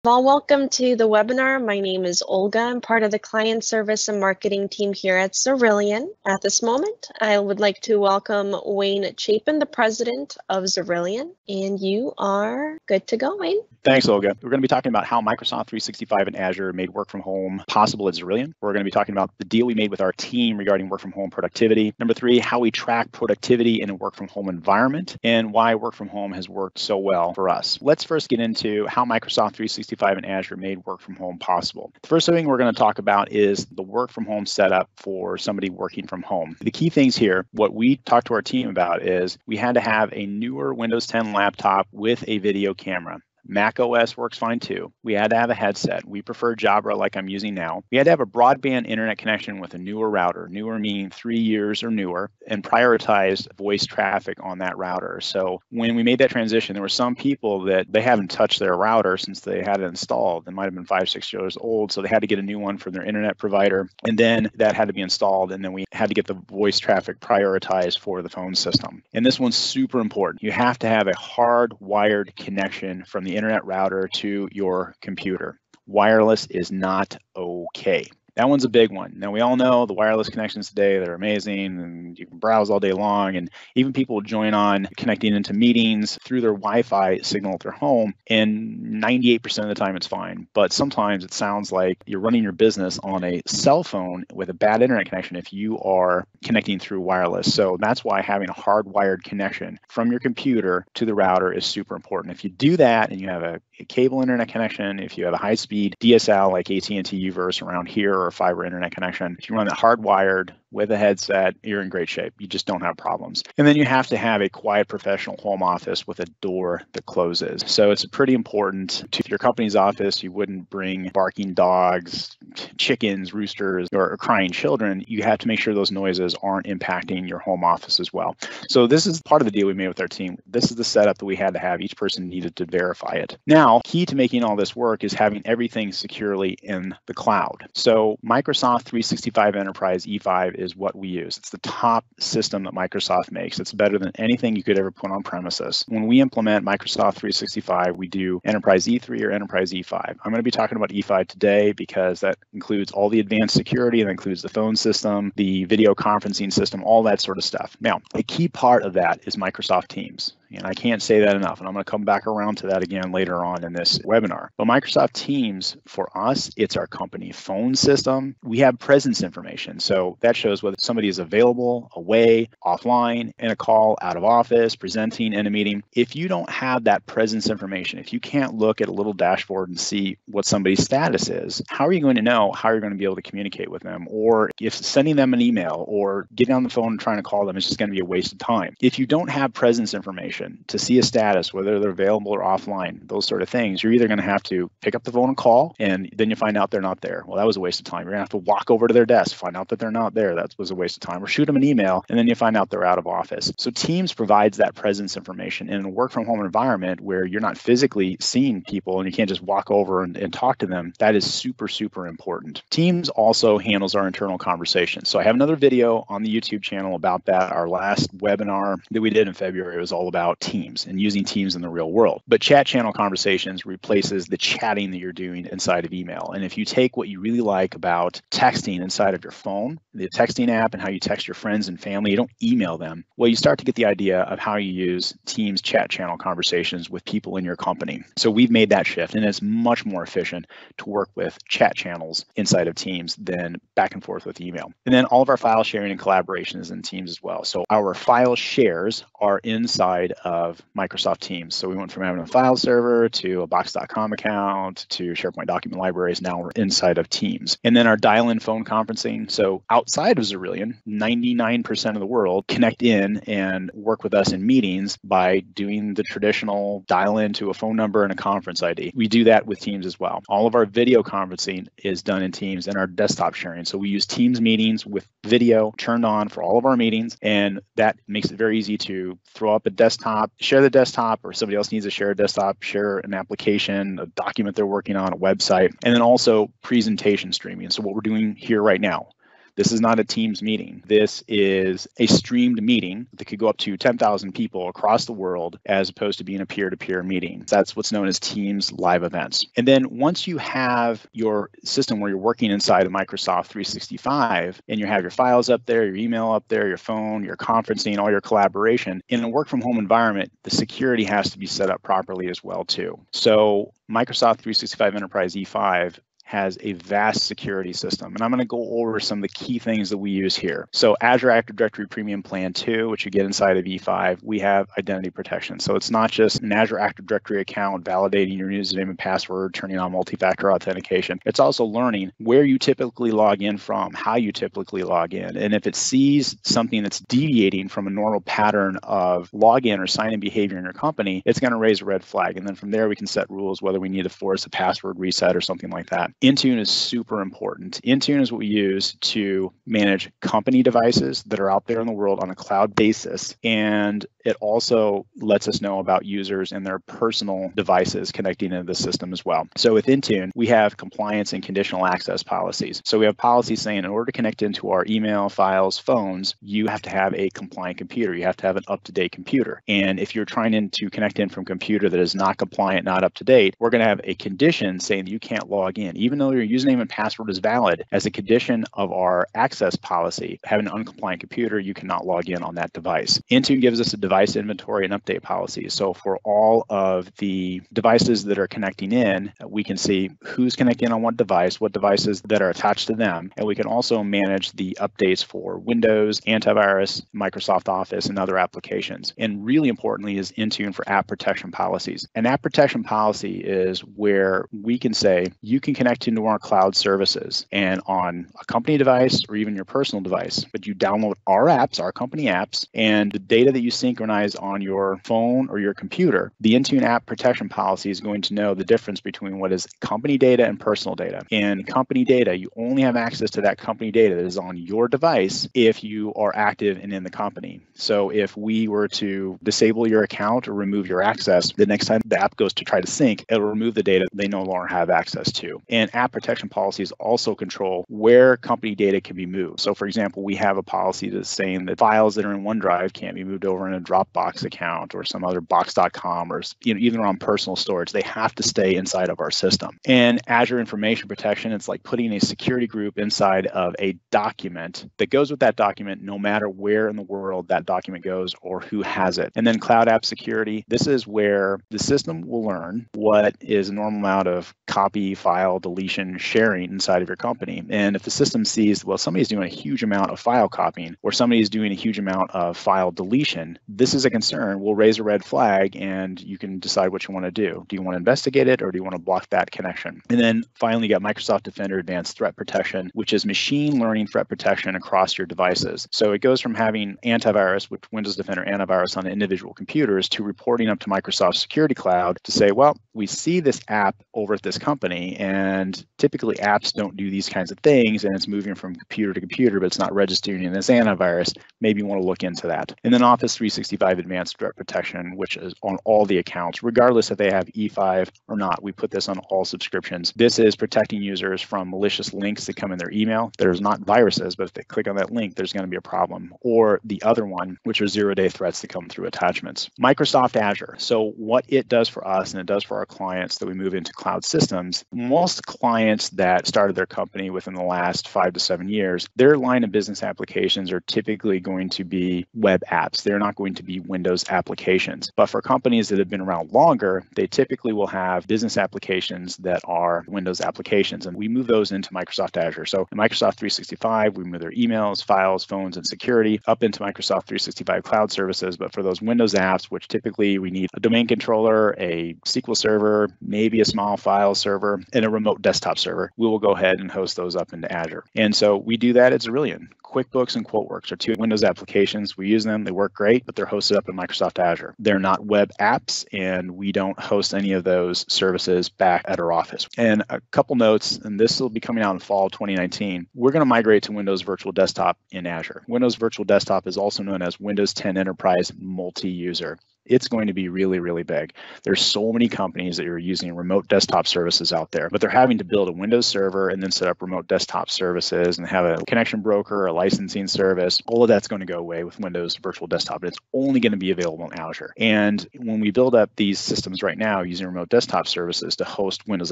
Well, welcome to the webinar. My name is Olga. I'm part of the client service and marketing team here at Xerillion. At this moment, I would like to welcome Wayne Chapin, the president of Xerillion, and you are good to go, Wayne. Thanks, Olga. We're going to be talking about how Microsoft 365 and Azure made work from home possible at Xerillion. We're going to be talking about the deal we made with our team regarding work from home productivity. Number 3, how we track productivity in a work from home environment and why work from home has worked so well for us. Let's first get into how Microsoft 365 and Azure made work from home possible. The first thing we're going to talk about is the work from home setup for somebody working from home. The key things here, what we talked to our team about is we had to have a newer Windows 10 laptop with a video camera. Mac OS works fine too. We had to have a headset. We prefer Jabra like I'm using now. We had to have a broadband internet connection with a newer router, newer meaning 3 years or newer, and prioritized voice traffic on that router. So when we made that transition, there were some people that they haven't touched their router since they had it installed. It might have been 5, 6 years old. So they had to get a new one from their internet provider. And then that had to be installed. And then we had to get the voice traffic prioritized for the phone system. And this one's super important. You have to have a hardwired connection from the internet router to your computer. Wireless is not okay. That one's a big one. Now, we all know the wireless connections today, they're amazing, and you can browse all day long, and even people join on connecting into meetings through their Wi-Fi signal at their home, and 98% of the time it's fine. But sometimes it sounds like you're running your business on a cell phone with a bad internet connection if you are connecting through wireless. So that's why having a hardwired connection from your computer to the router is super important. If you do that and you have a cable internet connection, if you have a high-speed DSL like AT&T Uverse around here, or a fiber internet connection, if you run it hardwired with a headset, you're in great shape. You just don't have problems. And then you have to have a quiet professional home office with a door that closes. So it's pretty important to your company's office. You wouldn't bring barking dogs, chickens, roosters, or crying children. You have to make sure those noises aren't impacting your home office as well. So this is part of the deal we made with our team. This is the setup that we had to have. Each person needed to verify it. Now, key to making all this work is having everything securely in the cloud. So Microsoft 365 Enterprise E5 is what we use. It's the top system that Microsoft makes. It's better than anything you could ever put on premises. When we implement Microsoft 365, we do Enterprise E3 or Enterprise E5. I'm going to be talking about E5 today because that includes all the advanced security, that includes the phone system, the video conferencing system, all that sort of stuff. Now, a key part of that is Microsoft Teams. And I can't say that enough, and I'm going to come back around to that again later on in this webinar. But Microsoft Teams, for us, it's our company phone system. We have presence information. So that shows whether somebody is available, away, offline, in a call, out of office, presenting in a meeting. If you don't have that presence information, if you can't look at a little dashboard and see what somebody's status is, how are you going to know how you're going to be able to communicate with them? Or if sending them an email or getting on the phone and trying to call them is just going to be a waste of time. If you don't have presence information, to see a status, whether they're available or offline, those sort of things, you're either going to have to pick up the phone and call, and then you find out they're not there. Well, that was a waste of time. You're going to have to walk over to their desk, find out that they're not there. That was a waste of time. Or shoot them an email, and then you find out they're out of office. So Teams provides that presence information in a work from home environment where you're not physically seeing people and you can't just walk over and talk to them. That is super, super important. Teams also handles our internal conversations. So I have another video on the YouTube channel about that. Our last webinar that we did in February was all about Teams and using Teams in the real world. But chat channel conversations replaces the chatting that you're doing inside of email. And if you take what you really like about texting inside of your phone, the texting app and how you text your friends and family, you don't email them. Well, you start to get the idea of how you use Teams chat channel conversations with people in your company. So we've made that shift, and it's much more efficient to work with chat channels inside of Teams than back and forth with email. And then all of our file sharing and collaboration is in Teams as well. So our file shares are inside of Microsoft Teams. So we went from having a file server to a box.com account to SharePoint document libraries. Now we're inside of Teams. And then our dial-in phone conferencing. So outside of Xerillion, 99% of the world connect in and work with us in meetings by doing the traditional dial-in to a phone number and a conference ID. We do that with Teams as well. All of our video conferencing is done in Teams, and our desktop sharing. So we use Teams meetings with video turned on for all of our meetings, and that makes it very easy to throw up a desktop, share the desktop, or somebody else needs to share a desktop, share an application, a document they're working on, a website, and then also presentation streaming. So what we're doing here right now, This is not a Teams meeting. This is a streamed meeting that could go up to 10,000 people across the world, as opposed to being a peer-to-peer meeting. That's what's known as Teams live events. And then once you have your system where you're working inside of Microsoft 365 and you have your files up there, your email up there, your phone, your conferencing, all your collaboration, in a work from home environment, the security has to be set up properly as well too. So Microsoft 365 Enterprise E5 has a vast security system. And I'm going to go over some of the key things that we use here. So Azure Active Directory Premium Plan 2, which you get inside of E5, we have identity protection. So it's not just an Azure Active Directory account validating your username and password, turning on multi-factor authentication. It's also learning where you typically log in from, how you typically log in. And if it sees something that's deviating from a normal pattern of login or sign-in behavior in your company, it's going to raise a red flag. And then from there, we can set rules, whether we need to force a password reset or something like that. Intune is super important. Intune is what we use to manage company devices that are out there in the world on a cloud basis. And it also lets us know about users and their personal devices connecting into the system as well. So with Intune, we have compliance and conditional access policies. So we have policies saying in order to connect into our email, files, phones, you have to have a compliant computer. You have to have an up-to-date computer. And if you're trying to connect in from a computer that is not compliant, not up to date, we're going to have a condition saying that you can't log in. Even though your username and password is valid, as a condition of our access policy, having an uncompliant computer, you cannot log in on that device. Intune gives us a device inventory and update policy. So for all of the devices that are connecting in, we can see who's connecting on what devices that are attached to them. And we can also manage the updates for Windows, antivirus, Microsoft Office, and other applications. And really importantly is Intune for app protection policies. An app protection policy is where we can say you can connect into our cloud services and on a company device or even your personal device, but you download our apps, our company apps, and the data that you synchronize on your phone or your computer, the Intune app protection policy is going to know the difference between what is company data and personal data. And company data, you only have access to that company data that is on your device if you are active and in the company. So if we were to disable your account or remove your access, the next time the app goes to try to sync, it'll remove the data they no longer have access to. And app protection policies also control where company data can be moved. So for example, we have a policy that's saying that files that are in OneDrive can't be moved over in a Dropbox account or some other box.com or even on personal storage. They have to stay inside of our system. And Azure Information Protection, it's like putting a security group inside of a document that goes with that document no matter where in the world that document goes or who has it. And then Cloud App Security, this is where the system will learn what is a normal amount of copy, file, deletion, sharing inside of your company. And if the system sees, well, somebody's doing a huge amount of file copying or somebody's doing a huge amount of file deletion, this is a concern. We'll raise a red flag and you can decide what you want to do. Do you want to investigate it or do you want to block that connection? And then finally, you got Microsoft Defender Advanced Threat Protection, which is machine learning threat protection across your devices. So it goes from having antivirus, with Windows Defender antivirus on individual computers, to reporting up to Microsoft Security Cloud to say, well, we see this app over at this company, and typically apps don't do these kinds of things, and it's moving from computer to computer, but it's not registering in this antivirus. Maybe you want to look into that. And then Office 365 Advanced Threat Protection, which is on all the accounts, regardless if they have E5 or not. We put this on all subscriptions. This is protecting users from malicious links that come in their email. There's not viruses, but if they click on that link, there's going to be a problem. Or the other one, which are zero-day threats that come through attachments. Microsoft Azure. So what it does for us and it does for our clients that we move into cloud systems, most clients that started their company within the last 5 to 7 years, their line of business applications are typically going to be web apps. They're not going to be Windows applications. But for companies that have been around longer, they typically will have business applications that are Windows applications, and we move those into Microsoft Azure. So in Microsoft 365, we move their emails, files, phones, and security up into Microsoft 365 Cloud Services. But for those Windows apps, which typically we need a domain controller, a SQL server, maybe a small file server, and a remote desktop server, we will go ahead and host those up into Azure. And so we do that at Xerillion. QuickBooks and QuoteWorks are two Windows applications. We use them, they work great, but they're hosted up in Microsoft Azure. They're not web apps, and we don't host any of those services back at our office. And a couple notes, and this will be coming out in fall 2019, we're going to migrate to Windows Virtual Desktop in Azure. Windows Virtual Desktop is also known as Windows 10 Enterprise Multi-User. it's going to be really, really big. There's so many companies that are using remote desktop services out there, but they're having to build a Windows server and then set up remote desktop services and have a connection broker, a licensing service. All of that's going to go away with Windows Virtual Desktop. It's only going to be available in Azure. And when we build up these systems right now using remote desktop services to host Windows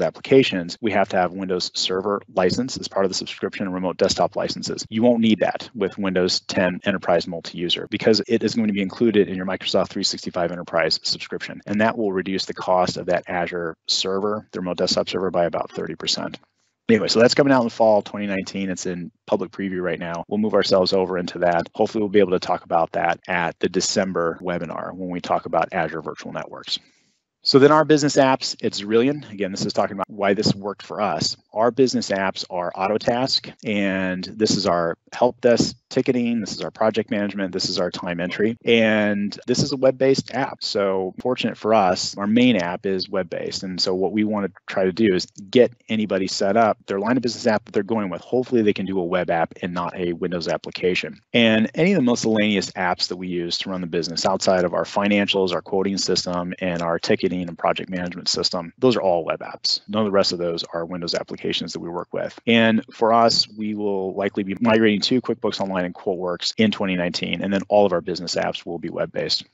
applications, we have to have Windows Server license as part of the subscription and remote desktop licenses. You won't need that with Windows 10 Enterprise Multi-User because it is going to be included in your Microsoft 365 Enterprise subscription. And that will reduce the cost of that Azure server, the remote desktop server, by about 30%. Anyway, so that's coming out in the fall 2019. It's in public preview right now. We'll move ourselves over into that. Hopefully we'll be able to talk about that at the December webinar when we talk about Azure Virtual Networks. So then our business apps, it's Xerillion. Again, this is talking about why this worked for us. Our business apps are Autotask, and this is our help desk ticketing. This is our project management. This is our time entry. And this is a web-based app. So fortunate for us, our main app is web-based. And so what we want to try to do is get anybody set up their line of business app that they're going with. Hopefully they can do a web app and not a Windows application. And any of the miscellaneous apps that we use to run the business outside of our financials, our quoting system, and our ticketing and project management system, those are all web apps. None of the rest of those are Windows applications that we work with. And for us, we will likely be migrating to QuickBooks Online and QuoteWorks in 2019, and then all of our business apps will be web-based.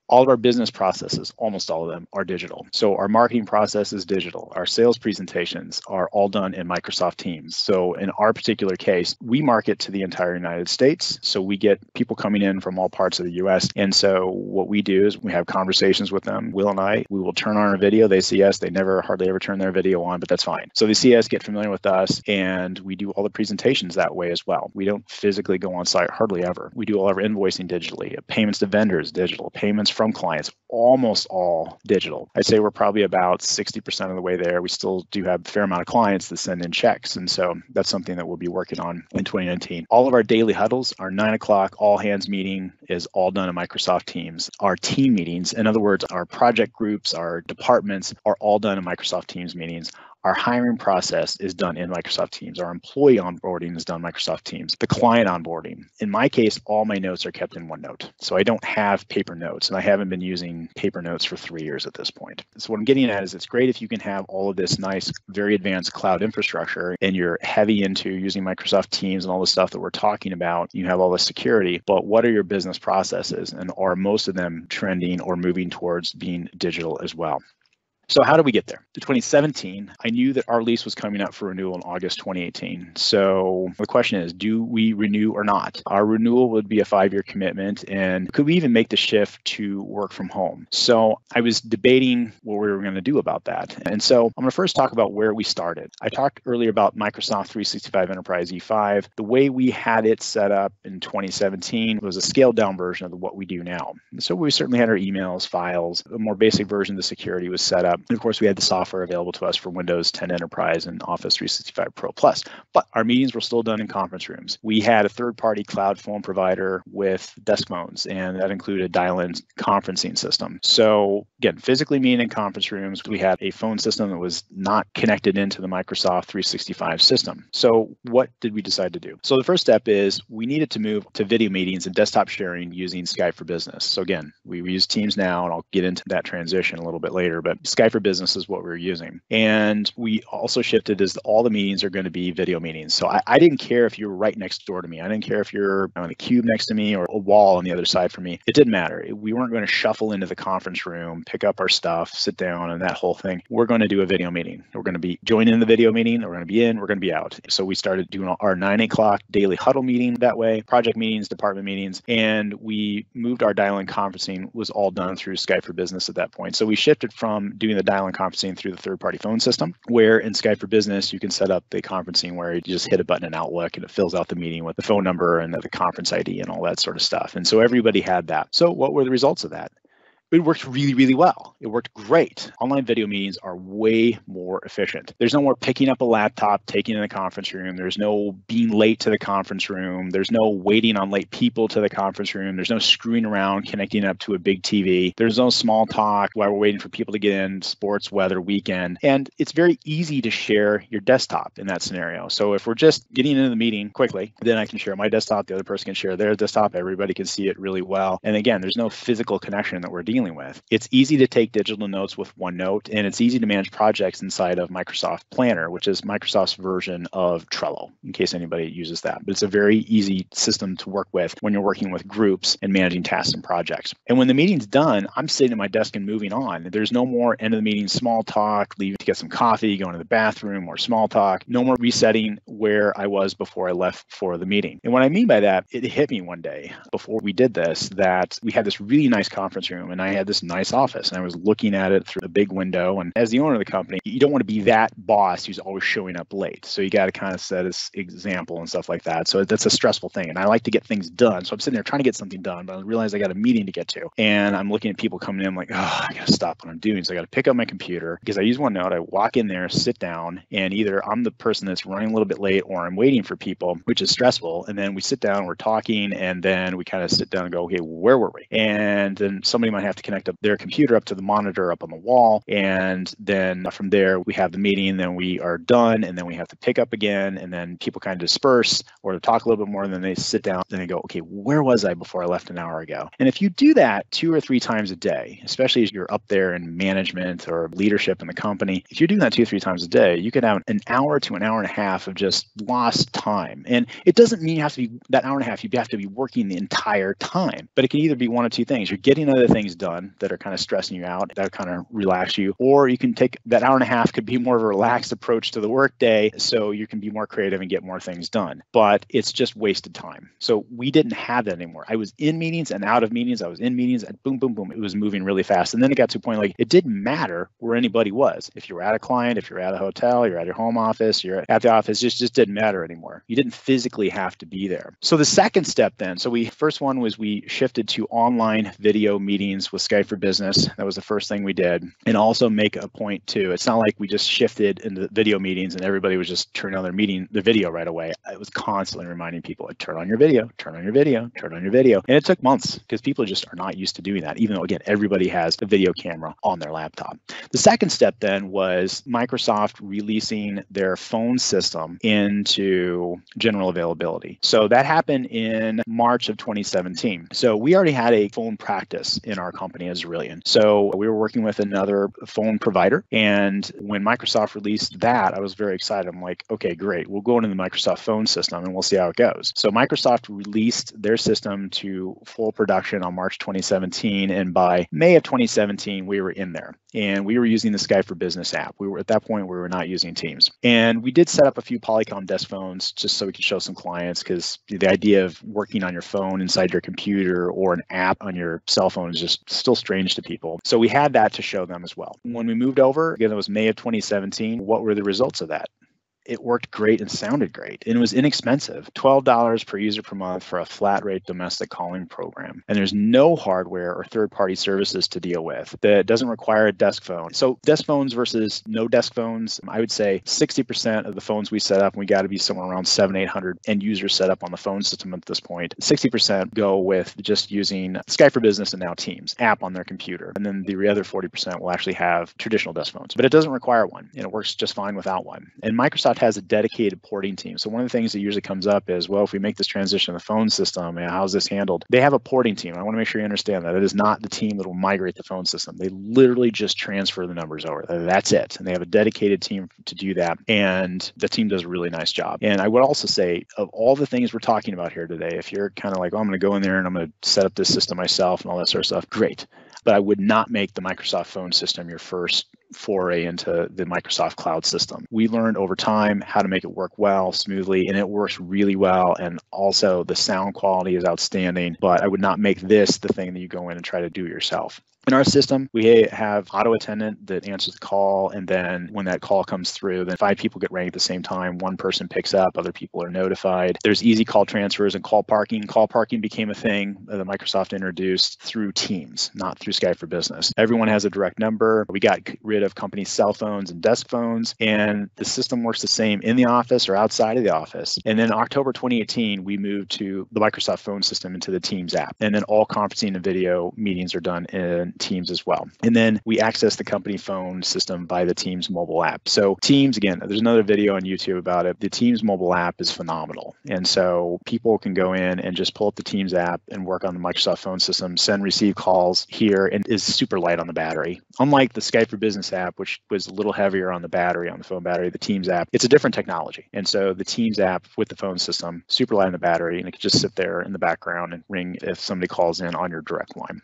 All of our business processes, almost all of them, are digital. So our marketing process is digital. Our sales presentations are all done in Microsoft Teams. So in our particular case, we market to the entire United States. So we get people coming in from all parts of the US. And so what we do is we have conversations with them. Will and I, we will turn on a video. They see us. They never hardly ever turn their video on, but that's fine. So they see us, get familiar with us, and we do all the presentations that way as well. We don't physically go on site hardly ever. We do all of our invoicing digitally, payments to vendors digital, payments from clients, almost all digital. I'd say we're probably about 60% of the way there. We still do have a fair amount of clients that send in checks. And so that's something that we'll be working on in 2019. All of our daily huddles, our 9 o'clock all hands meeting is all done in Microsoft Teams. Our team meetings, in other words, our project groups, our departments are all done in Microsoft Teams meetings. Our hiring process is done in Microsoft Teams. Our employee onboarding is done in Microsoft Teams. The client onboarding, in my case, all my notes are kept in OneNote. So I don't have paper notes, and I haven't been using paper notes for 3 years at this point. So what I'm getting at is it's great if you can have all of this nice, very advanced cloud infrastructure and you're heavy into using Microsoft Teams and all the stuff that we're talking about. You have all the security, but what are your business processes? And are most of them trending or moving towards being digital as well? So how did we get there? In 2017, I knew that our lease was coming up for renewal in August 2018. So the question is, do we renew or not? Our renewal would be a 5-year commitment, and could we even make the shift to work from home? So I was debating what we were going to do about that. And so I'm going to first talk about where we started. I talked earlier about Microsoft 365 Enterprise E5. The way we had it set up in 2017 was a scaled down version of what we do now. So we certainly had our emails, files, a more basic version of the security was set up. And of course, we had the software available to us for Windows 10 Enterprise and Office 365 Pro Plus. But our meetings were still done in conference rooms. We had a third-party cloud phone provider with desk phones, and that included a dial-in conferencing system. So again, physically meeting in conference rooms, we had a phone system that was not connected into the Microsoft 365 system. So what did we decide to do? So the first step is we needed to move to video meetings and desktop sharing using Skype for Business. So again, we use Teams now, and I'll get into that transition a little bit later, but Skype for Business is what we're using. And we also shifted as all the meetings are going to be video meetings. So I didn't care if you were right next door to me. I didn't care if you're on a cube next to me or a wall on the other side from me. It didn't matter. We weren't going to shuffle into the conference room, pick up our stuff, sit down, and that whole thing. We're going to do a video meeting. We're going to be joining the video meeting. We're going to be in, we're going to be out. So we started doing our 9 o'clock daily huddle meeting that way, project meetings, department meetings, and we moved our dial-in conferencing was all done through Skype for Business at that point. So we shifted from doing the dial-in conferencing through the third-party phone system, where in Skype for Business, you can set up the conferencing where you just hit a button in Outlook and it fills out the meeting with the phone number and the conference ID and all that sort of stuff. And so everybody had that. So what were the results of that? It worked really, really well. It worked great. Online video meetings are way more efficient. There's no more picking up a laptop, taking it in the conference room. There's no being late to the conference room. There's no waiting on late people to the conference room. There's no screwing around connecting up to a big TV. There's no small talk while we're waiting for people to get in, sports, weather, weekend. And it's very easy to share your desktop in that scenario. So if we're just getting into the meeting quickly, then I can share my desktop. The other person can share their desktop. Everybody can see it really well. And again, there's no physical connection that we're dealing dealing with. It's easy to take digital notes with OneNote, and it's easy to manage projects inside of Microsoft Planner, which is Microsoft's version of Trello, in case anybody uses that. But it's a very easy system to work with when you're working with groups and managing tasks and projects. And when the meeting's done, I'm sitting at my desk and moving on. There's no more end of the meeting small talk, leaving to get some coffee, going to the bathroom, or small talk. No more resetting where I was before I left for the meeting. And what I mean by that, it hit me one day before we did this that we had this really nice conference room and I had this nice office and I was looking at it through a big window. And as the owner of the company, you don't want to be that boss who's always showing up late. So you got to kind of set an example and stuff like that. So that's a stressful thing. And I like to get things done. So I'm sitting there trying to get something done, but I realize I got a meeting to get to. And I'm looking at people coming in, I'm like, oh, I got to stop what I'm doing. So I got to pick up my computer because I use OneNote. I walk in there, sit down, and either I'm the person that's running a little bit late or I'm waiting for people, which is stressful. And then we sit down, we're talking, and then we kind of sit down and go, okay, where were we? And then somebody might have to connect up their computer up to the monitor up on the wall. And then from there, we have the meeting, then we are done, and then we have to pick up again. And then people kind of disperse or talk a little bit more, and then they sit down and they go, okay, where was I before I left an hour ago? And if you do that 2 or 3 times a day, especially as you're up there in management or leadership in the company, if you're doing that 2 or 3 times a day, you could have an hour to an hour and a half of just lost time. And it doesn't mean you have to be that hour and a half, you have to be working the entire time, but it can either be one of 2 things. You're getting other things done that are kind of stressing you out, that kind of relax you, or you can take that hour and a half could be more of a relaxed approach to the workday so you can be more creative and get more things done, but it's just wasted time. So we didn't have that anymore. I was in meetings and out of meetings. I was in meetings and boom, boom, boom. It was moving really fast. And then it got to a point like it didn't matter where anybody was. If you were at a client, if you're at a hotel, you're at your home office, you're at the office, it just didn't matter anymore. You didn't physically have to be there. So the second step then, first one was we shifted to online video meetings with Skype for Business. That was the first thing we did. And also make a point too. It's not like we just shifted into video meetings and everybody was just turning on their video right away. I was constantly reminding people, like, turn on your video, turn on your video, turn on your video. And it took months because people just are not used to doing that, even though, again, everybody has a video camera on their laptop. The second step then was Microsoft releasing their phone system into general availability. So that happened in March of 2017. So we already had a phone practice in our company as Xerillion. So we were working with another phone provider. And when Microsoft released that, I was very excited. I'm like, okay, great. We'll go into the Microsoft phone system and we'll see how it goes. So Microsoft released their system to full production on March 2017. And by May of 2017, we were in there and we were using the Skype for Business app. We were at that point, we were not using Teams. And we did set up a few Polycom desk phones just so we could show some clients, because the idea of working on your phone inside your computer or an app on your cell phone is just still strange to people. So we had that to show them as well. When we moved over, again, it was May of 2017. What were the results of that? It worked great and sounded great. And it was inexpensive, $12 per user per month for a flat rate domestic calling program. And there's no hardware or third-party services to deal with. That doesn't require a desk phone. So desk phones versus no desk phones, I would say 60% of the phones we set up, and we got to be somewhere around 700-800 end users set up on the phone system at this point. 60% go with just using Skype for Business and now Teams app on their computer. And then the other 40% will actually have traditional desk phones, but it doesn't require one. And it works just fine without one. And Microsoft has a dedicated porting team. So one of the things that usually comes up is, well, if we make this transition to the phone system, how's this handled? They have a porting team. I want to make sure you understand that. It is not the team that will migrate the phone system. They literally just transfer the numbers over. That's it. And they have a dedicated team to do that. And the team does a really nice job. And I would also say, of all the things we're talking about here today, if you're kind of like, oh, I'm going to go in there and I'm going to set up this system myself and all that sort of stuff, great. But I would not make the Microsoft phone system your first foray into the Microsoft cloud system. We learned over time how to make it work well, smoothly, and it works really well. And also the sound quality is outstanding, but I would not make this the thing that you go in and try to do yourself. In our system, we have auto attendant that answers the call, and then when that call comes through, then 5 people get rang at the same time. 1 person picks up, other people are notified. There's easy call transfers and call parking. Call parking became a thing that Microsoft introduced through Teams, not through Skype for Business. Everyone has a direct number. We got rid of company cell phones and desk phones, and the system works the same in the office or outside of the office. And then in October 2018, we moved to the Microsoft phone system into the Teams app. And then all conferencing and video meetings are done in on Teams as well. And then we access the company phone system by the Teams mobile app. So Teams, again, there's another video on YouTube about it. The Teams mobile app is phenomenal. And so people can go in and just pull up the Teams app and work on the Microsoft phone system, send, receive calls here, and is super light on the battery. Unlike the Skype for Business app, which was a little heavier on the battery, on the phone battery, the Teams app, it's a different technology. And so the Teams app with the phone system, super light on the battery, and it can just sit there in the background and ring if somebody calls in on your direct line.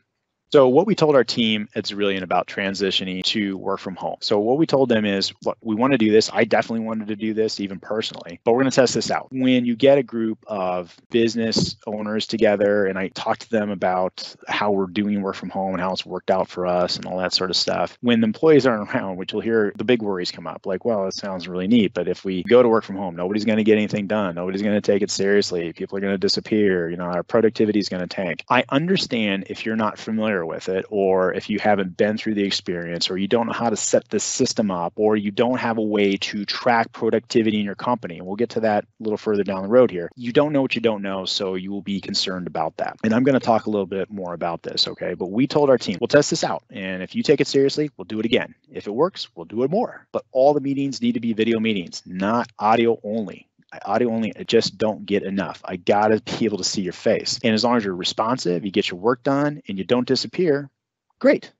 So what we told our team at Xerillion about transitioning to work from home. So what we told them is, look, we want to do this. I definitely wanted to do this even personally, but we're going to test this out. When you get a group of business owners together and I talk to them about how we're doing work from home and how it's worked out for us and all that sort of stuff, when the employees aren't around, which you'll hear the big worries come up, like, well, it sounds really neat, but if we go to work from home, nobody's going to get anything done. Nobody's going to take it seriously. People are going to disappear. Our productivity is going to tank. I understand if you're not familiar with it, or if you haven't been through the experience, or you don't know how to set the system up, or you don't have a way to track productivity in your company. And we'll get to that a little further down the road here. You don't know what you don't know, so you will be concerned about that. And I'm going to talk a little bit more about this, okay? But we told our team, we'll test this out. And if you take it seriously, we'll do it again. If it works, we'll do it more. But all the meetings need to be video meetings, not audio only. Audio only, I just don't get enough. I gotta be able to see your face. And as long as you're responsive, you get your work done, and you don't disappear, great.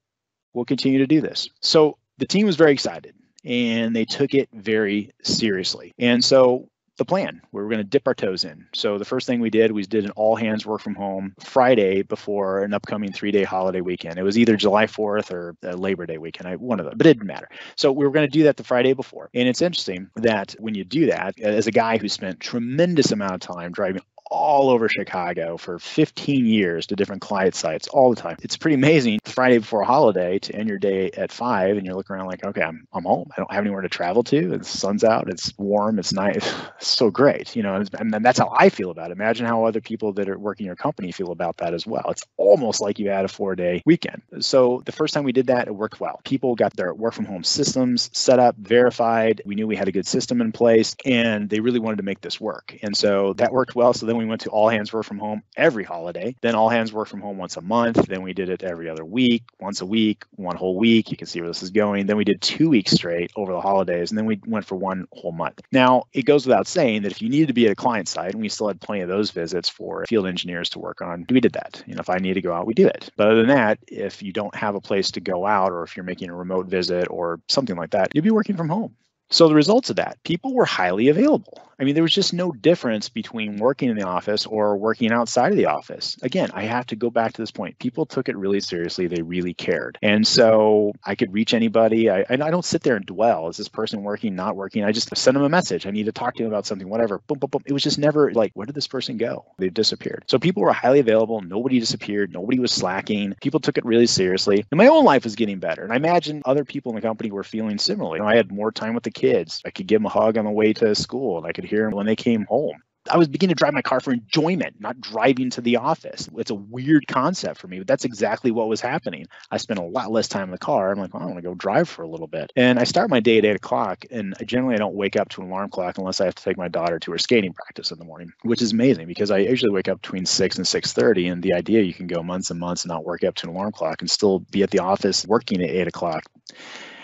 We'll continue to do this. So the team was very excited, and they took it very seriously. And so the plan, we were going to dip our toes in. So the first thing we did an all hands work from home Friday before an upcoming 3-day holiday weekend. It was either July 4th or Labor Day weekend, one of them, but it didn't matter. So we were going to do that the Friday before. And it's interesting that when you do that, as a guy who spent tremendous amount of time driving all over Chicago for 15 years to different client sites all the time. It's pretty amazing Friday before a holiday to end your day at 5 and you're looking around like, okay, I'm home. I don't have anywhere to travel to. The sun's out. It's warm. It's nice. It's so great. And that's how I feel about it. Imagine how other people that are working in your company feel about that as well. It's almost like you had a 4-day weekend. So the first time we did that, it worked well. People got their work from home systems set up, verified. We knew we had a good system in place and they really wanted to make this work. And so that worked well. So then we went to all hands work from home every holiday, then all hands work from home once a month. Then we did it every other week, once a week, one whole week. You can see where this is going. Then we did 2 weeks straight over the holidays. And then we went for one whole month. Now, it goes without saying that if you needed to be at a client site, and we still had plenty of those visits for field engineers to work on, we did that. If I need to go out, we do it. But other than that, if you don't have a place to go out, or if you're making a remote visit or something like that, you'll be working from home. So the results of that, people were highly available. I mean, there was just no difference between working in the office or working outside of the office. Again, I have to go back to this point. People took it really seriously. They really cared. And so I could reach anybody. I don't sit there and dwell. Is this person working, not working? I just send them a message. I need to talk to them about something, whatever. Boom, boom, boom. It was just never like, where did this person go? They disappeared. So people were highly available. Nobody disappeared. Nobody was slacking. People took it really seriously. And my own life was getting better. And I imagine other people in the company were feeling similarly. I had more time with the kids. I could give them a hug on the way to school, and I could hear them when they came home. I was beginning to drive my car for enjoyment, not driving to the office. It's a weird concept for me, but that's exactly what was happening. I spent a lot less time in the car. I'm like, well, I want to go drive for a little bit. And I start my day at 8 o'clock, and generally I don't wake up to an alarm clock unless I have to take my daughter to her skating practice in the morning, which is amazing because I usually wake up between 6 and 6:30. And the idea you can go months and months and not wake up to an alarm clock and still be at the office working at 8 o'clock.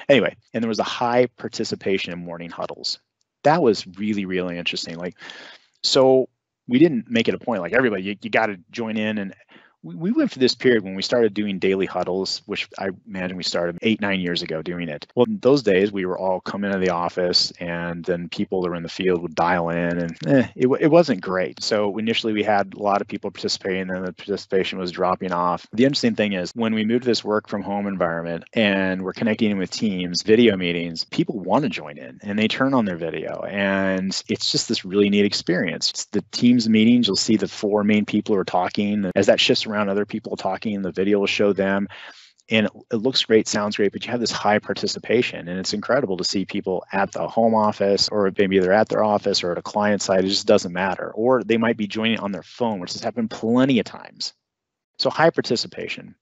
Anyway, and there was a high participation in morning huddles. That was really, really interesting. So we didn't make it a point like everybody, you got to join in. And we went through this period when we started doing daily huddles, which I imagine we started 8-9 years ago doing it. Well, in those days, we were all coming into the office and then people that were in the field would dial in and it wasn't great. So initially we had a lot of people participating and the participation was dropping off. The interesting thing is when we moved to this work from home environment and we're connecting in with Teams, video meetings, people want to join in and they turn on their video. And it's just this really neat experience. It's the Teams meetings, you'll see the 4 main people who are talking. As that shifts around, other people talking, the video will show them. And it looks great, sounds great, but you have this high participation. And it's incredible to see people at the home office, or maybe they're at their office or at a client site. It just doesn't matter. Or they might be joining on their phone, which has happened plenty of times. So high participation.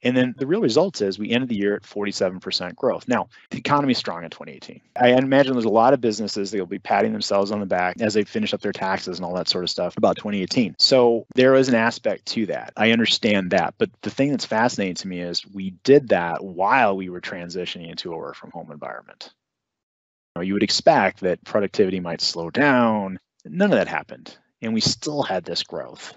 And then the real results is we ended the year at 47% growth. Now, the economy is strong in 2018. I imagine there's a lot of businesses that will be patting themselves on the back as they finish up their taxes and all that sort of stuff about 2018. So there is an aspect to that. I understand that. But the thing that's fascinating to me is we did that while we were transitioning into a work from home environment. You would expect that productivity might slow down. None of that happened. And we still had this growth.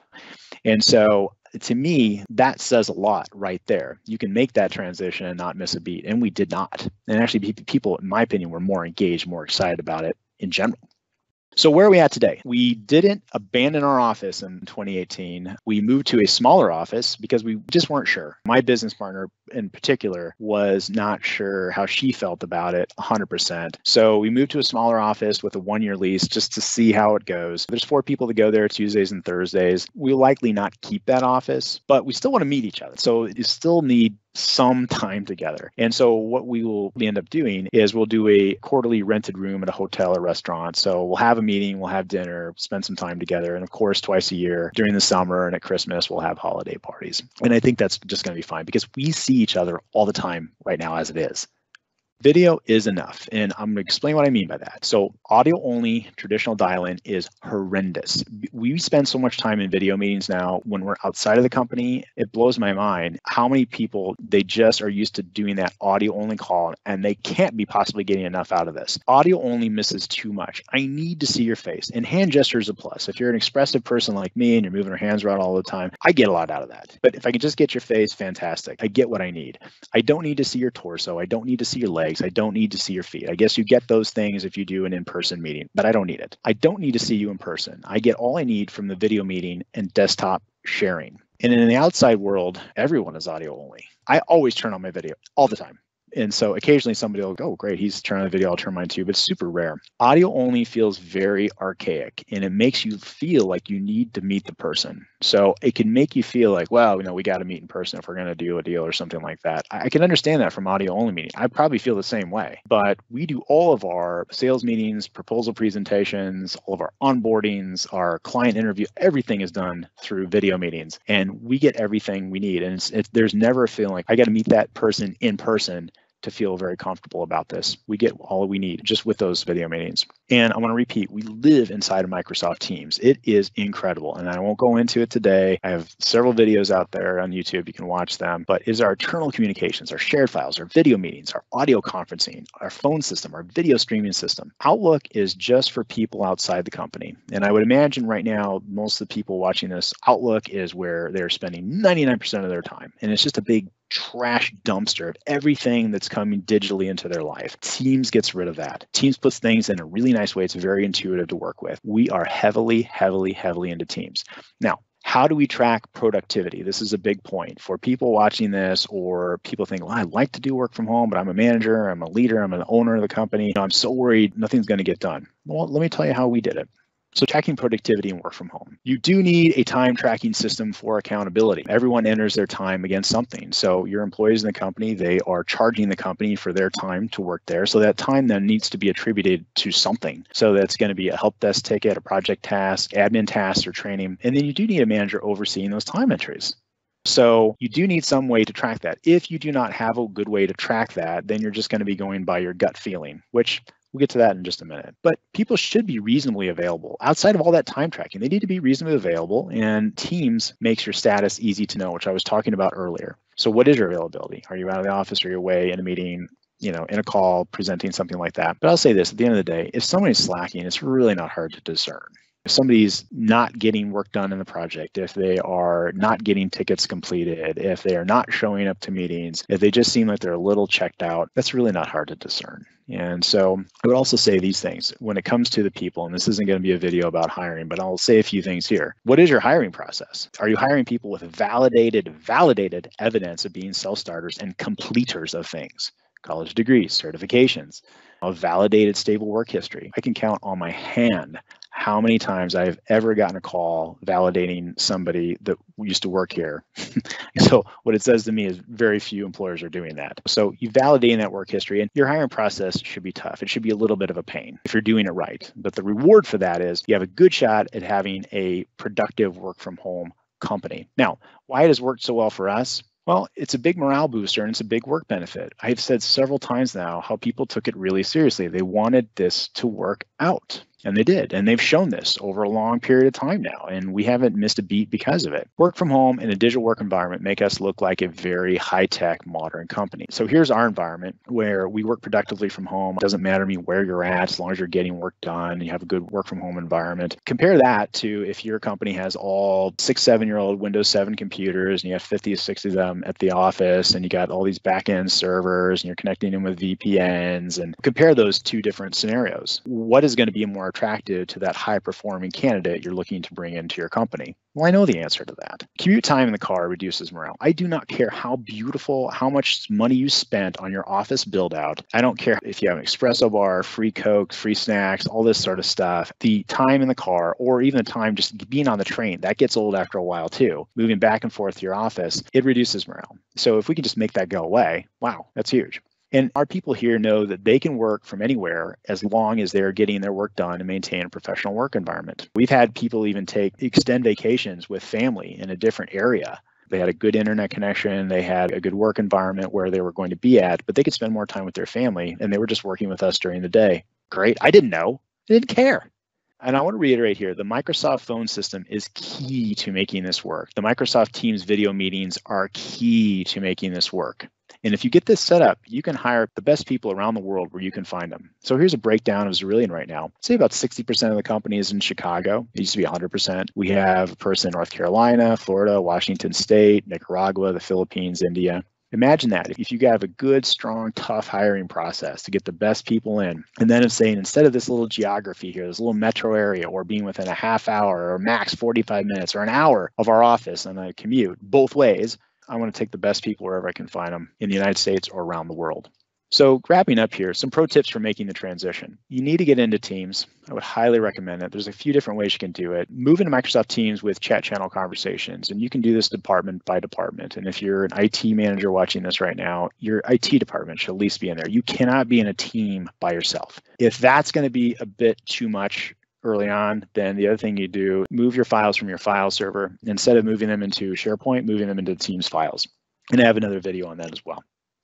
And so to me, that says a lot right there. You can make that transition and not miss a beat. And we did not. And actually, people, in my opinion, were more engaged, more excited about it in general. So where are we at today? We didn't abandon our office in 2018. We moved to a smaller office because we just weren't sure. My business partner in particular was not sure how she felt about it 100%. So we moved to a smaller office with a 1-year lease just to see how it goes. There's 4 people that go there Tuesdays and Thursdays. We'll likely not keep that office, but we still want to meet each other. So you still need some time together. And so what we will end up doing is we'll do a quarterly rented room at a hotel or restaurant. So we'll have a meeting, we'll have dinner, spend some time together. And of course, twice a year during the summer and at Christmas, we'll have holiday parties. And I think that's just going to be fine because we see each other all the time right now as it is. Video is enough, and I'm going to explain what I mean by that. So audio only traditional dial-in is horrendous. We spend so much time in video meetings now when we're outside of the company. It blows my mind how many people, they just are used to doing that audio only call and they can't be possibly getting enough out of this. Audio only misses too much. I need to see your face, and hand gesture is a plus. If you're an expressive person like me and you're moving your hands around all the time, I get a lot out of that. But if I can just get your face, fantastic. I get what I need. I don't need to see your torso. I don't need to see your legs. I don't need to see your feet. I guess you get those things if you do an in-person meeting, but I don't need it. I don't need to see you in person. I get all I need from the video meeting and desktop sharing. And in the outside world, everyone is audio only. I always turn on my video all the time. And so occasionally somebody will go, oh, great, he's turning on the video, I'll turn mine too, but it's super rare. Audio only feels very archaic and it makes you feel like you need to meet the person. So it can make you feel like, well, we got to meet in person if we're going to do a deal or something like that. I can understand that from audio only meeting. I probably feel the same way, but we do all of our sales meetings, proposal presentations, all of our onboardings, our client interview, everything is done through video meetings and we get everything we need. And there's never a feeling like I got to meet that person in person to feel very comfortable about this. We get all we need just with those video meetings. And I want to repeat, we live inside of Microsoft Teams. It is incredible. And I won't go into it today. I have several videos out there on YouTube. You can watch them. But is our internal communications, our shared files, our video meetings, our audio conferencing, our phone system, our video streaming system. Outlook is just for people outside the company. And I would imagine right now, most of the people watching this, Outlook is where they're spending 99% of their time. And it's just a big trash dumpster of everything that's coming digitally into their life. Teams gets rid of that. Teams puts things in a really nice way. It's very intuitive to work with. We are heavily into Teams. Now, how do we track productivity? This is a big point for people watching this, or people think, well, I like to do work from home, but I'm a manager, I'm a leader, I'm an owner of the company. I'm so worried nothing's going to get done. Well, let me tell you how we did it. So tracking productivity and work from home. You do need a time tracking system for accountability. Everyone enters their time against something. So your employees in the company, they are charging the company for their time to work there. So that time then needs to be attributed to something. So that's going to be a help desk ticket, a project task, admin tasks, or training. And then you do need a manager overseeing those time entries. So you do need some way to track that. If you do not have a good way to track that, then you're just going to be going by your gut feeling, which we'll get to that in just a minute. But people should be reasonably available. Outside of all that time tracking, they need to be reasonably available, and Teams makes your status easy to know, which I was talking about earlier. So what is your availability? Are you out of the office? Are you away in a meeting, in a call, presenting, something like that? But I'll say this, at the end of the day, if somebody's slacking, it's really not hard to discern. If somebody's not getting work done in the project, if they are not getting tickets completed, if they are not showing up to meetings, if they just seem like they're a little checked out, that's really not hard to discern. And so I would also say these things when it comes to the people, and this isn't going to be a video about hiring, but I'll say a few things here. What is your hiring process? Are you hiring people with validated evidence of being self-starters and completers of things? College degrees, certifications, a validated stable work history. I can count on my hand how many times I've ever gotten a call validating somebody that used to work here. So what it says to me is very few employers are doing that. So you validating that work history, and your hiring process should be tough. It should be a little bit of a pain if you're doing it right. But the reward for that is you have a good shot at having a productive work from home company. Now, why it has worked so well for us? Well, it's a big morale booster and it's a big work benefit. I've said several times now how people took it really seriously. They wanted this to work out. And they did. And they've shown this over a long period of time now. And we haven't missed a beat because of it. Work from home in a digital work environment make us look like a very high-tech, modern company. So here's our environment where we work productively from home. It doesn't matter to me where you're at, as long as you're getting work done and you have a good work from home environment. Compare that to if your company has all 6, 7-year-old Windows 7 computers and you have 50 or 60 of them at the office and you got all these back-end servers and you're connecting them with VPNs, and compare those two different scenarios. What is going to be more attractive to that high-performing candidate you're looking to bring into your company? Well, I know the answer to that. Commute time in the car reduces morale. I do not care how beautiful, how much money you spent on your office build-out. I don't care if you have an espresso bar, free Coke, free snacks, all this sort of stuff. The time in the car, or even the time just being on the train, that gets old after a while too. Moving back and forth to your office, it reduces morale. So if we can just make that go away, wow, that's huge. And our people here know that they can work from anywhere as long as they're getting their work done and maintain a professional work environment. We've had people even extend vacations with family in a different area. They had a good internet connection, they had a good work environment where they were going to be at, but they could spend more time with their family and they were just working with us during the day. Great. I didn't know. I didn't care. And I want to reiterate here, the Microsoft phone system is key to making this work. The Microsoft Teams video meetings are key to making this work. And if you get this set up, you can hire the best people around the world where you can find them. So here's a breakdown of Xerillion right now. Say about 60% of the company is in Chicago. It used to be 100%. We have a person in North Carolina, Florida, Washington State, Nicaragua, the Philippines, India. Imagine that if you have a good, strong, tough hiring process to get the best people in, and then it's saying instead of this little geography here, this little metro area, or being within a half hour or max 45 minutes or an hour of our office on a commute, both ways, I want to take the best people wherever I can find them in the United States or around the world. So wrapping up here, some pro tips for making the transition. You need to get into Teams. I would highly recommend it. There's a few different ways you can do it. Move into Microsoft Teams with chat channel conversations, and you can do this department by department. And if you're an IT manager watching this right now, your IT department should at least be in there. You cannot be in a team by yourself. If that's going to be a bit too much early on, then the other thing you do, move your files from your file server. Instead of moving them into SharePoint, moving them into Teams files. And I have another video on that as well.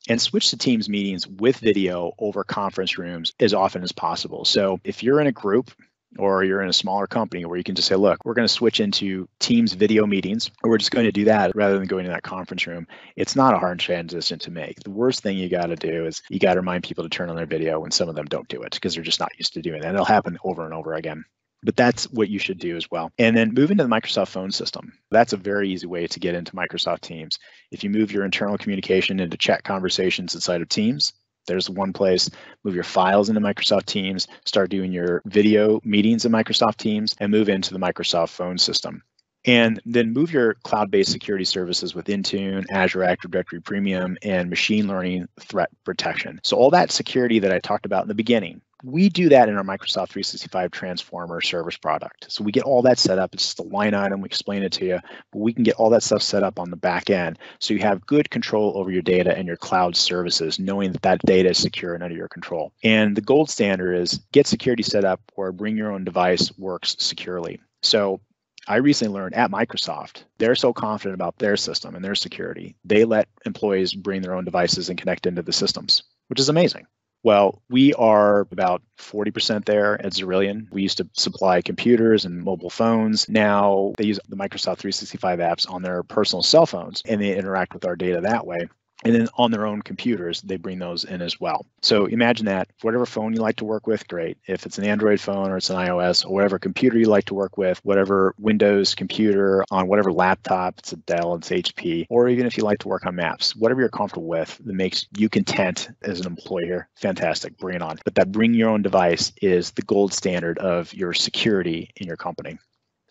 And switch to Teams meetings with video over conference rooms as often as possible. So if you're in a group or you're in a smaller company where you can just say, look, we're going to switch into Teams video meetings, or we're just going to do that rather than going to that conference room, it's not a hard transition to make. The worst thing you got to do is you got to remind people to turn on their video when some of them don't do it because they're just not used to doing that. It'll happen over and over again. But that's what you should do as well. And then move into the Microsoft phone system. That's a very easy way to get into Microsoft Teams. If you move your internal communication into chat conversations inside of Teams, there's one place. Move your files into Microsoft Teams, start doing your video meetings in Microsoft Teams, and move into the Microsoft phone system. And then move your cloud-based security services with Intune, Azure Active Directory Premium, and machine learning threat protection. So all that security that I talked about in the beginning, we do that in our Microsoft 365 Transformer service product. So we get all that set up. It's just a line item. We explain it to you, but we can get all that stuff set up on the back end. So you have good control over your data and your cloud services, knowing that that data is secure and under your control. And the gold standard is get security set up or bring your own device works securely. So I recently learned at Microsoft, they're so confident about their system and their security, they let employees bring their own devices and connect into the systems, which is amazing. Well, we are about 40% there at Xerillion. We used to supply computers and mobile phones. Now they use the Microsoft 365 apps on their personal cell phones, and they interact with our data that way. And then on their own computers, they bring those in as well. So imagine that whatever phone you like to work with, great. If it's an Android phone or it's an iOS or whatever computer you like to work with, whatever Windows computer on whatever laptop, it's a Dell, it's HP, or even if you like to work on maps, whatever you're comfortable with that makes you content as an employer, fantastic, bring it on. But that bring your own device is the gold standard of your security in your company.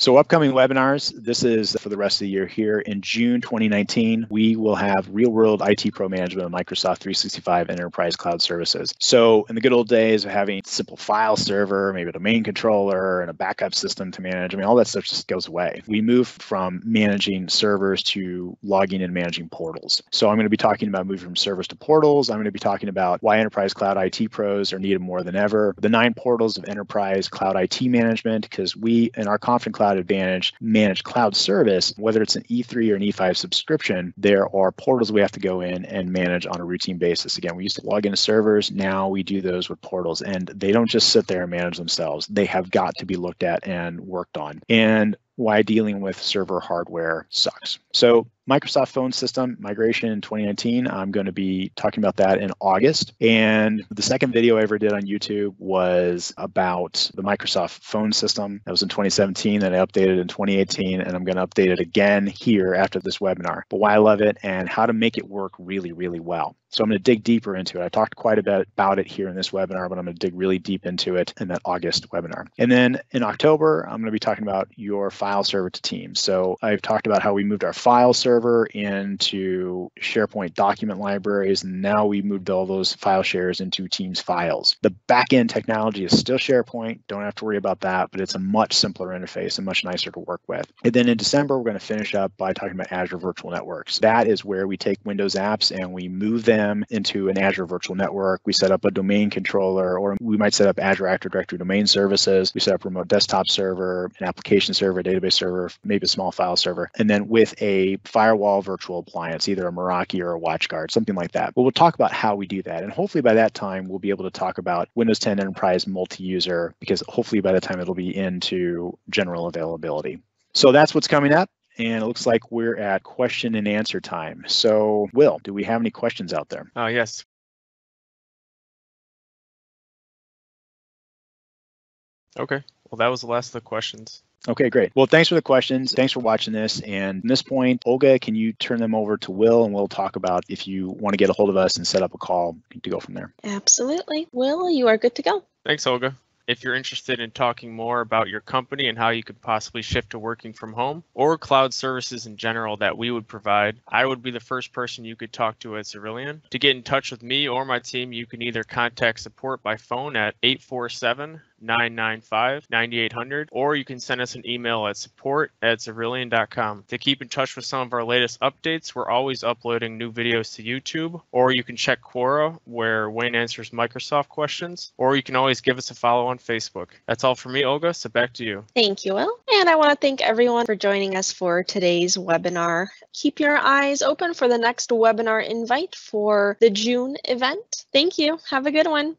So upcoming webinars, this is for the rest of the year here. In June 2019, we will have real-world IT pro management of Microsoft 365 Enterprise Cloud Services. So in the good old days of having a simple file server, maybe a domain controller and a backup system to manage, all that stuff just goes away. We move from managing servers to logging and managing portals. So I'm going to be talking about moving from servers to portals. I'm going to be talking about why Enterprise Cloud IT pros are needed more than ever, the 9 portals of Enterprise Cloud IT management, because we in our Confident Cloud Cloud Advantage managed cloud service, whether it's an E3 or an E5 subscription, there are portals we have to go in and manage on a routine basis. Again, we used to log into servers. Now we do those with portals, and they don't just sit there and manage themselves. They have got to be looked at and worked on. And why dealing with server hardware sucks. So Microsoft phone system migration in 2019, I'm going to be talking about that in August. And the second video I ever did on YouTube was about the Microsoft phone system. That was in 2017, and I updated in 2018, and I'm going to update it again here after this webinar. But why I love it and how to make it work really, really well. So I'm going to dig deeper into it. I talked quite a bit about it here in this webinar, but I'm going to dig really deep into it in that August webinar. And then in October, I'm going to be talking about your file server to Teams. So I've talked about how we moved our file server into SharePoint document libraries, and now we moved all those file shares into Teams files. The backend technology is still SharePoint. Don't have to worry about that, but it's a much simpler interface and much nicer to work with. And then in December, we're going to finish up by talking about Azure Virtual Networks. That is where we take Windows apps and we move them into an Azure Virtual Network. We set up a domain controller, or we might set up Azure Active Directory domain services. We set up a remote desktop server, an application server, a database server, maybe a small file server, and then with a firewall virtual appliance, either a Meraki or a WatchGuard, something like that. But we'll talk about how we do that. And hopefully by that time, we'll be able to talk about Windows 10 Enterprise multi-user, because hopefully by the time it'll be into general availability. So that's what's coming up. And it looks like we're at question and answer time. So, Will, do we have any questions out there? Yes. Okay. Well, that was the last of the questions. Okay, great. Well, thanks for the questions. Thanks for watching this. And at this point, Olga, can you turn them over to Will, and we'll talk about if you want to get a hold of us and set up a call to go from there. Absolutely. Will, you are good to go. Thanks, Olga. If you're interested in talking more about your company and how you could possibly shift to working from home or cloud services in general that we would provide, I would be the first person you could talk to at Xerillion. To get in touch with me or my team, you can either contact support by phone at 847-995-9800, or you can send us an email at support@xerillion.com. To keep in touch with some of our latest updates, we're always uploading new videos to YouTube, or you can check Quora, where Wayne answers Microsoft questions, or you can always give us a follow on Facebook. That's all for me, Olga, so back to you. Thank you, Will. And I want to thank everyone for joining us for today's webinar. Keep your eyes open for the next webinar invite for the June event. Thank you. Have a good one.